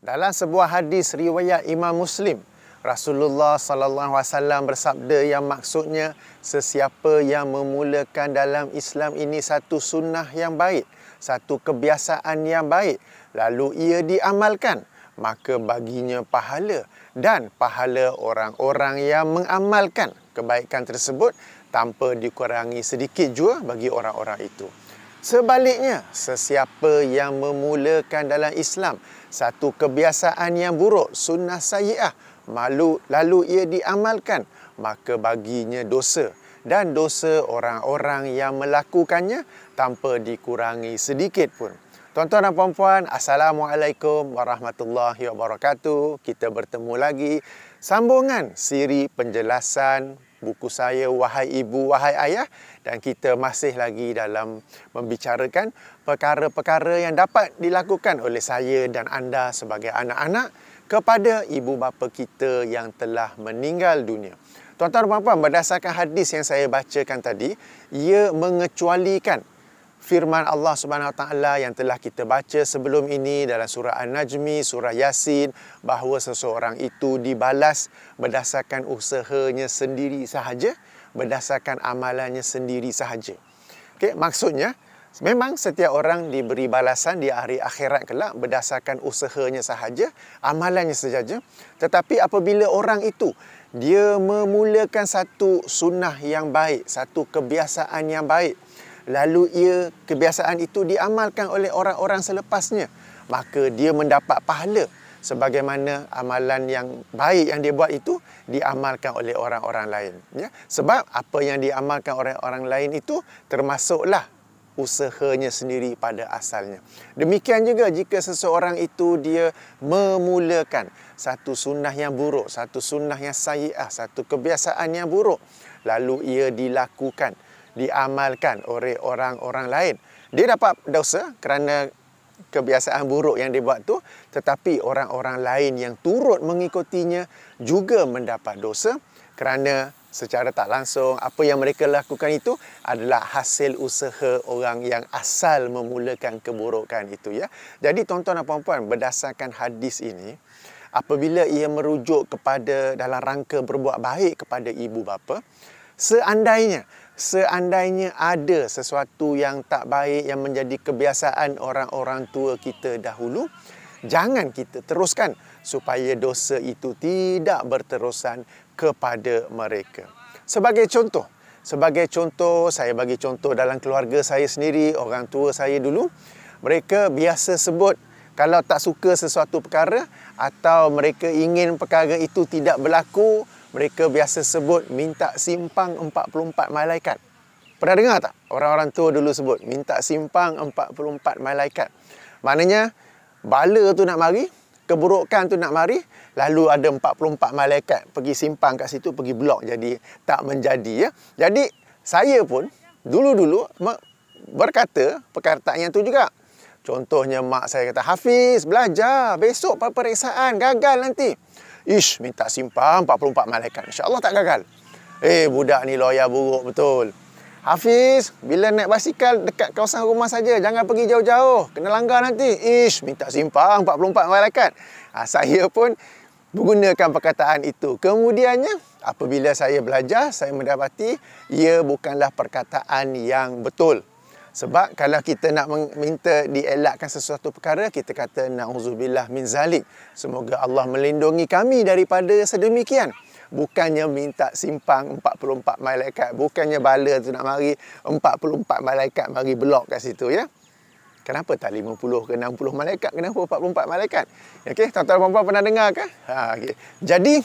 Dalam sebuah hadis riwayat Imam Muslim, Rasulullah sallallahu alaihi wasallam bersabda yang maksudnya sesiapa yang memulakan dalam Islam ini satu sunnah yang baik, satu kebiasaan yang baik, lalu ia diamalkan, maka baginya pahala dan pahala orang-orang yang mengamalkan kebaikan tersebut tanpa dikurangi sedikit jua bagi orang-orang itu. Sebaliknya, sesiapa yang memulakan dalam Islam satu kebiasaan yang buruk, sunnah sayyi'ah, lalu ia diamalkan, maka baginya dosa dan dosa orang-orang yang melakukannya tanpa dikurangi sedikit pun. Tuan-tuan dan puan-puan, Assalamualaikum warahmatullahi wabarakatuh. Kita bertemu lagi sambungan siri penjelasan buku saya Wahai Ibu, Wahai Ayah, dan kita masih lagi dalam membicarakan perkara-perkara yang dapat dilakukan oleh saya dan anda sebagai anak-anak kepada ibu bapa kita yang telah meninggal dunia. Tuan-tuan dan puan-puan, berdasarkan hadis yang saya bacakan tadi, ia mengecualikan firman Allah Subhanahu Wa Taala yang telah kita baca sebelum ini dalam surah An-Najmi, surah Yasin, bahawa seseorang itu dibalas berdasarkan usahanya sendiri sahaja, berdasarkan amalannya sendiri sahaja. Okey, maksudnya memang setiap orang diberi balasan di hari akhirat kelak berdasarkan usahanya sahaja, amalannya sahaja. Tetapi apabila orang itu dia memulakan satu sunnah yang baik, satu kebiasaan yang baik, lalu kebiasaan itu diamalkan oleh orang-orang selepasnya, maka dia mendapat pahala sebagaimana amalan yang baik yang dia buat itu diamalkan oleh orang-orang lain, ya. Sebab apa yang diamalkan oleh orang lain itu termasuklah usahanya sendiri pada asalnya. Demikian juga jika seseorang itu dia memulakan satu sunnah yang buruk, satu sunnah yang sayyi'ah, satu kebiasaan yang buruk, lalu ia diamalkan oleh orang-orang lain, dia dapat dosa kerana kebiasaan buruk yang dia buat tu, tetapi orang-orang lain yang turut mengikutinya juga mendapat dosa kerana secara tak langsung apa yang mereka lakukan itu adalah hasil usaha orang yang asal memulakan keburukan itu, ya. Jadi tuan-tuan dan puan-puan, berdasarkan hadis ini, apabila ia merujuk kepada dalam rangka berbuat baik kepada ibu bapa, seandainya ada sesuatu yang tak baik yang menjadi kebiasaan orang-orang tua kita dahulu, jangan kita teruskan supaya dosa itu tidak berterusan kepada mereka. Sebagai contoh, saya bagi contoh dalam keluarga saya sendiri, orang tua saya dulu, mereka biasa sebut kalau tak suka sesuatu perkara atau mereka ingin perkara itu tidak berlaku, mereka biasa sebut minta simpang 44 malaikat. Pernah dengar tak? Orang-orang tua dulu sebut minta simpang 44 malaikat. Maknanya bala tu nak mari, keburukan tu nak mari, lalu ada 44 malaikat pergi simpang kat situ, pergi blok, jadi tak menjadi, ya. Jadi saya pun dulu-dulu berkata perkataan yang tu juga. Contohnya mak saya kata, Hafiz, belajar, besok peperiksaan, gagal nanti. Ish, minta simpang 44 malaikat. InsyaAllah tak gagal. Budak ni lawyer buruk betul. Hafiz, bila naik basikal dekat kawasan rumah saja, jangan pergi jauh-jauh, kena langgar nanti. Ish, minta simpang 44 malaikat. Saya pun menggunakan perkataan itu. Kemudiannya, apabila saya belajar, saya mendapati ia bukanlah perkataan yang betul. Sebab kalau kita nak minta dielakkan sesuatu perkara, kita kata na'udzubillah min zalik. Semoga Allah melindungi kami daripada sedemikian. Bukannya minta simpang 44 malaikat. Bukannya bala tu nak mari 44 malaikat mari blok kat situ, ya. Kenapa tak 50 ke 60 malaikat? Kenapa 44 malaikat? Okey, tuan-tuan dan puan-puan pernah dengar ke? Okay. Jadi,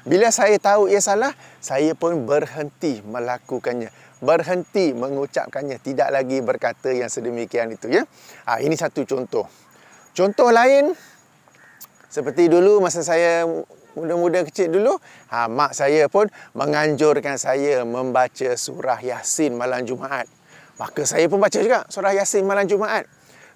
bila saya tahu ia salah, saya pun berhenti melakukannya, berhenti mengucapkannya, tidak lagi berkata yang sedemikian itu, ya. Ini satu contoh. Contoh lain, seperti dulu masa saya muda-muda kecil dulu, mak saya pun menganjurkan saya membaca surah Yasin malam Jumaat. Maka saya pun baca juga surah Yasin malam Jumaat.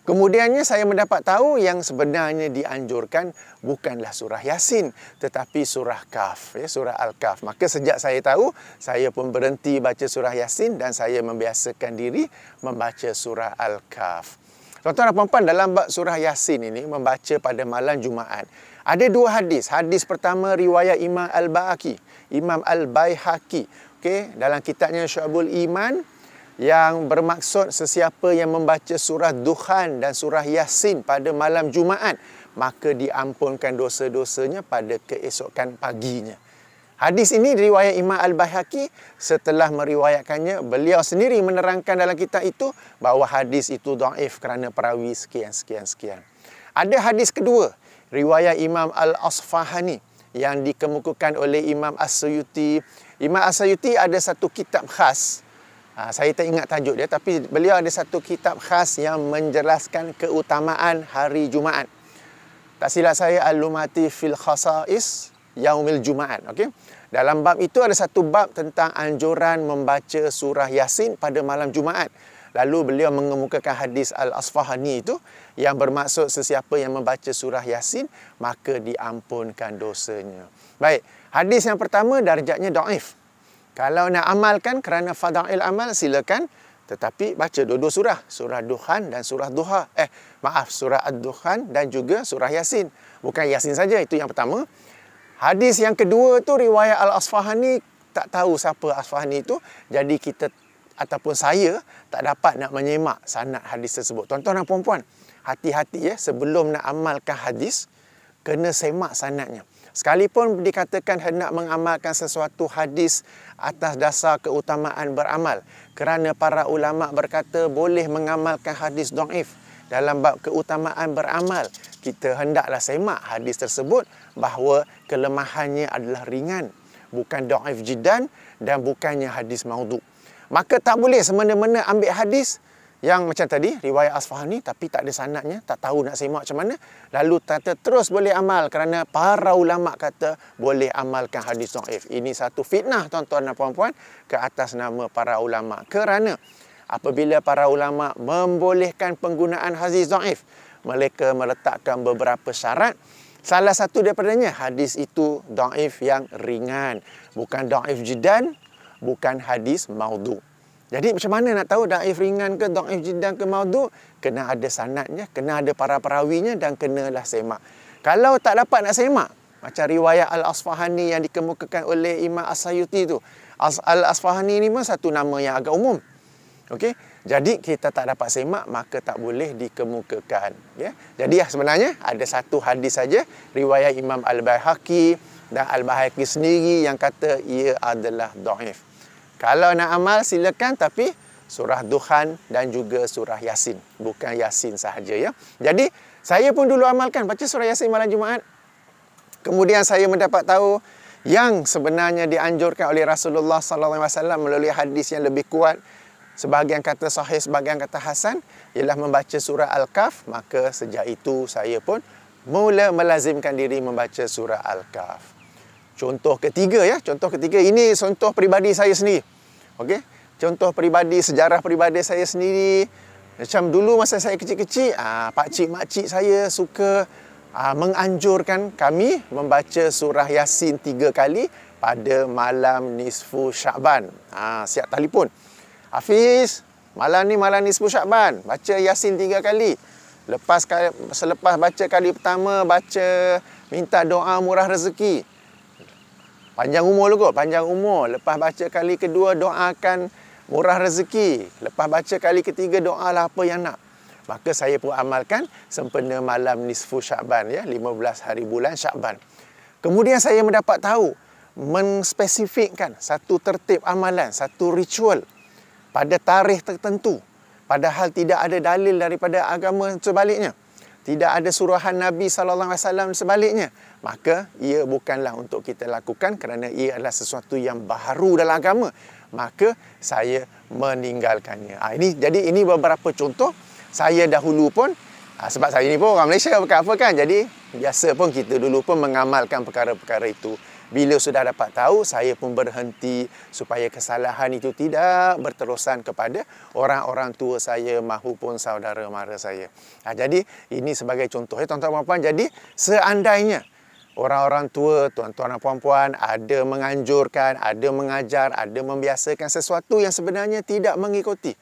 Kemudiannya saya mendapat tahu yang sebenarnya dianjurkan bukanlah surah Yasin, tetapi surah Kahf, ya, surah Al-Kahf. Maka sejak saya tahu, saya pun berhenti baca surah Yasin dan saya membiasakan diri membaca surah Al-Kahf. Tuan-tuan dan puan-puan, dalam bab surah Yasin ini membaca pada malam Jumaat, ada dua hadis. Hadis pertama riwayat Imam Al-Baihaqi. Okey, dalam kitabnya Syu'abul Iman, yang bermaksud sesiapa yang membaca surah Dukhan dan surah Yasin pada malam Jumaat, maka diampunkan dosa-dosanya pada keesokan paginya. Hadis ini riwayat Imam Al-Baihaqi. Setelah meriwayatkannya, beliau sendiri menerangkan dalam kitab itu bahawa hadis itu dhaif kerana perawi sekian. Ada hadis kedua, riwayat Imam Al-Asfahani yang dikemukakan oleh Imam As-Suyuti. Imam As-Suyuti ada satu kitab khas. Saya tak ingat tajuk dia, tapi beliau ada satu kitab khas yang menjelaskan keutamaan hari Jumaat. Tak silap saya, Al-Lumati fil Khasa'is Yaumil Jumaat. Okey. Dalam bab itu ada satu bab tentang anjuran membaca surah Yasin pada malam Jumaat. Lalu beliau mengemukakan hadis Al-Asfahani itu yang bermaksud sesiapa yang membaca surah Yasin maka diampunkan dosanya. Baik, hadis yang pertama darjatnya dhaif. Kalau nak amalkan kerana fadail amal, silakan, tetapi baca dua-dua surah, surah Dukhan dan surah Duha. Surah Ad-Dukhan dan juga surah Yasin. Bukan Yasin saja, itu yang pertama. Hadis yang kedua tu riwayat Al-Asfahani, tak tahu siapa Asfahani itu, jadi kita ataupun saya tak dapat nak menyemak sanad hadis tersebut. Tuan-tuan dan puan-puan, hati-hati ya, sebelum nak amalkan hadis, kena semak sanadnya. Sekalipun dikatakan hendak mengamalkan sesuatu hadis atas dasar keutamaan beramal, kerana para ulama berkata boleh mengamalkan hadis dhaif dalam bab keutamaan beramal, kita hendaklah semak hadis tersebut bahawa kelemahannya adalah ringan, bukan dhaif jiddan dan bukannya hadis maudhu'. Maka tak boleh semena-mena ambil hadis yang macam tadi, riwayat Asfahani, tapi tak ada sanadnya, tak tahu nak semak macam mana, lalu kata terus boleh amal kerana para ulama kata boleh amalkan hadis dhaif. Ini satu fitnah, tuan-tuan dan puan-puan, ke atas nama para ulama. Kerana apabila para ulama membolehkan penggunaan hadis dhaif, mereka meletakkan beberapa syarat. Salah satu daripadanya, hadis itu dhaif yang ringan, bukan dhaif jiddan, bukan hadis maudhu'. Jadi macam mana nak tahu dhaif ringan ke, dhaif jiddan ke, maudhu'? Kena ada sanadnya, kena ada para perawinya dan kenalah semak. Kalau tak dapat nak semak, macam riwayat Al-Asfahani yang dikemukakan oleh Imam As-Suyuti tu. Al-Asfahani ni pun satu nama yang agak umum. Okey, jadi kita tak dapat semak, maka tak boleh dikemukakan. Ya, jadi sebenarnya ada satu hadis saja riwayat Imam Al-Baihaqi dan Al-Baihaqi sendiri yang kata ia adalah dhaif. Kalau nak amal silakan, tapi surah Dukhan dan juga surah Yasin, bukan Yasin sahaja ya. Jadi saya pun dulu amalkan baca surah Yasin malam Jumaat. Kemudian saya mendapat tahu yang sebenarnya dianjurkan oleh Rasulullah SAW melalui hadis yang lebih kuat, sebahagian kata sahih, sebahagian kata hasan, ialah membaca surah Al-Kahf. Maka sejak itu saya pun mula melazimkan diri membaca surah Al-Kahf. Contoh ketiga ya, contoh ketiga ini contoh peribadi saya sendiri. Okey, contoh peribadi, sejarah peribadi saya sendiri. Macam dulu masa saya kecil-kecil, pakcik makcik saya suka menganjurkan kami membaca surah Yasin 3 kali pada malam nisfu Sya'ban. Siap telefon, Hafiz, malam ni nisfu Sya'ban, baca Yasin 3 kali. Selepas baca kali pertama, baca minta doa murah rezeki. Panjang umur lu kot, panjang umur. Lepas baca kali kedua, doakan murah rezeki. Lepas baca kali ketiga, doalah apa yang nak. Maka saya pun amalkan sempena malam nisfu Sya'ban ya, 15 hari bulan Sya'ban. Kemudian saya mendapat tahu, menspesifikkan satu tertib amalan, satu ritual pada tarikh tertentu, padahal tidak ada dalil daripada agama sebaliknya, tidak ada suruhan Nabi SAW sebaliknya, maka ia bukanlah untuk kita lakukan kerana ia adalah sesuatu yang baharu dalam agama. Maka saya meninggalkannya. Ini beberapa contoh. Saya dahulu pun, sebab saya ni pun orang Malaysia bukan apa kan, jadi biasa pun kita dulu pun mengamalkan perkara-perkara itu. Bila sudah dapat tahu, saya pun berhenti supaya kesalahan itu tidak berterusan kepada orang-orang tua saya mahupun saudara mara saya. Jadi ini sebagai contoh ya tuan-tuan dan puan-puan. Jadi seandainya orang-orang tua, tuan-tuan dan puan-puan ada menganjurkan, ada mengajar, ada membiasakan sesuatu yang sebenarnya tidak mengikuti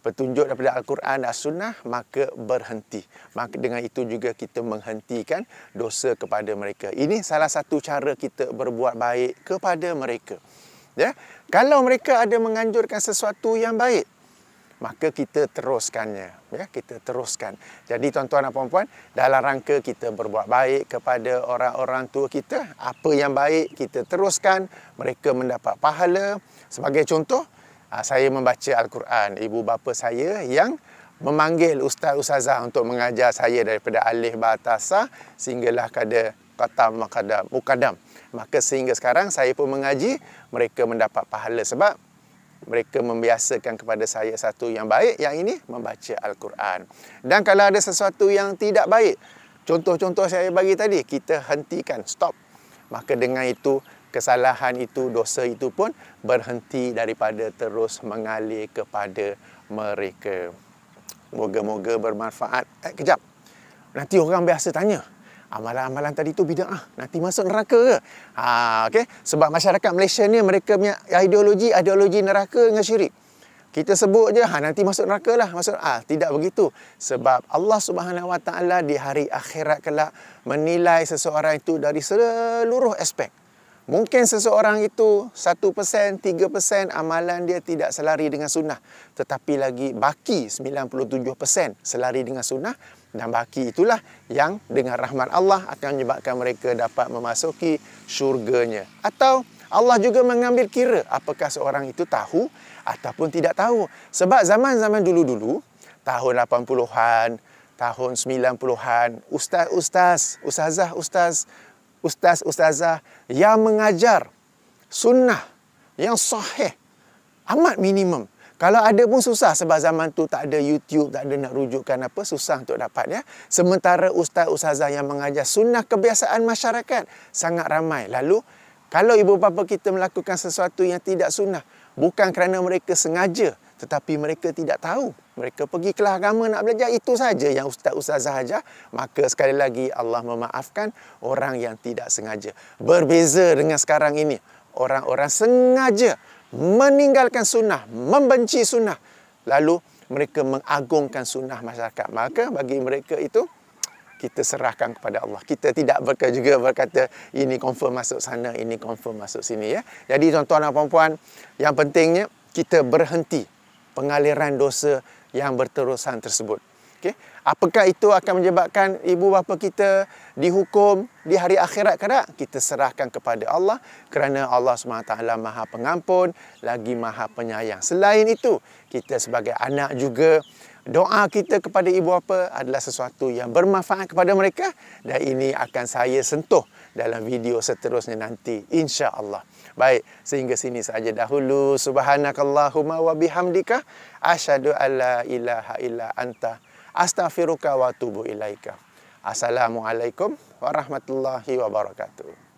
petunjuk daripada Al-Quran dan Sunnah, maka berhenti. Maka dengan itu juga kita menghentikan dosa kepada mereka. Ini salah satu cara kita berbuat baik kepada mereka. Ya, kalau mereka ada menganjurkan sesuatu yang baik, maka kita teruskannya, ya, kita teruskan. Jadi tuan-tuan dan puan-puan, dalam rangka kita berbuat baik kepada orang-orang tua kita, apa yang baik kita teruskan, mereka mendapat pahala. Sebagai contoh, saya membaca Al-Quran, ibu bapa saya yang memanggil ustaz-ustazah untuk mengajar saya daripada alif ba ta sa sehinggalah kada khatam mukadam. Maka sehingga sekarang saya pun mengaji, mereka mendapat pahala sebab mereka membiasakan kepada saya satu yang baik, yang ini membaca Al-Quran. Dan kalau ada sesuatu yang tidak baik, contoh-contoh saya bagi tadi, kita hentikan, stop. Maka dengan itu, kesalahan itu, dosa itu pun berhenti daripada terus mengalir kepada mereka. Moga-moga bermanfaat. Kejap. Nanti orang biasa tanya, amalan-amalan tadi tu bid'ah, nanti masuk neraka ke? Okay? Sebab masyarakat Malaysia ni mereka punya ideologi neraka dengan syirik. Kita sebut je, nanti masuk neraka lah. Tidak begitu. Sebab Allah Subhanahu Wa Taala di hari akhirat kelak menilai seseorang itu dari seluruh aspek. Mungkin seseorang itu 1%, 3% amalan dia tidak selari dengan sunnah. Tetapi lagi baki 97% selari dengan sunnah. Dan baki itulah yang dengan rahmat Allah akan menyebabkan mereka dapat memasuki syurganya. Atau Allah juga mengambil kira apakah seorang itu tahu ataupun tidak tahu. Sebab zaman-zaman dulu-dulu, tahun 80-an, tahun 90-an, ustazah yang mengajar sunnah yang sahih amat minimum. Kalau ada pun susah sebab zaman tu tak ada YouTube, tak ada nak rujukkan apa, susah untuk dapat, ya. Sementara ustaz-ustazah yang mengajar sunnah kebiasaan masyarakat sangat ramai. Lalu kalau ibu bapa kita melakukan sesuatu yang tidak sunnah, bukan kerana mereka sengaja, tetapi mereka tidak tahu, mereka pergi kelas agama nak belajar, itu saja yang ustaz-ustazah ajar, maka sekali lagi Allah memaafkan orang yang tidak sengaja. Berbeza dengan sekarang ini, orang-orang sengaja meninggalkan sunnah, membenci sunnah, lalu mereka mengagungkan sunnah masyarakat. Maka bagi mereka itu, kita serahkan kepada Allah. Kita tidak juga berkata, ini confirm masuk sana, ini confirm masuk sini, ya. Jadi tuan-tuan dan puan-puan, yang pentingnya kita berhenti pengaliran dosa yang berterusan tersebut. Okay? Apakah itu akan menyebabkan ibu bapa kita dihukum di hari akhirat ke tak? Kita serahkan kepada Allah, kerana Allah SWT Maha Pengampun lagi Maha Penyayang. Selain itu, kita sebagai anak juga, doa kita kepada ibu bapa adalah sesuatu yang bermanfaat kepada mereka, dan ini akan saya sentuh dalam video seterusnya nanti, insya-Allah. Baik, sehingga sini saja dahulu. Subhanakallahumma wa bihamdika asyhadu alla ilaha illa anta astaghfiruka wa atubu ilaika. Assalamualaikum warahmatullahi wabarakatuh.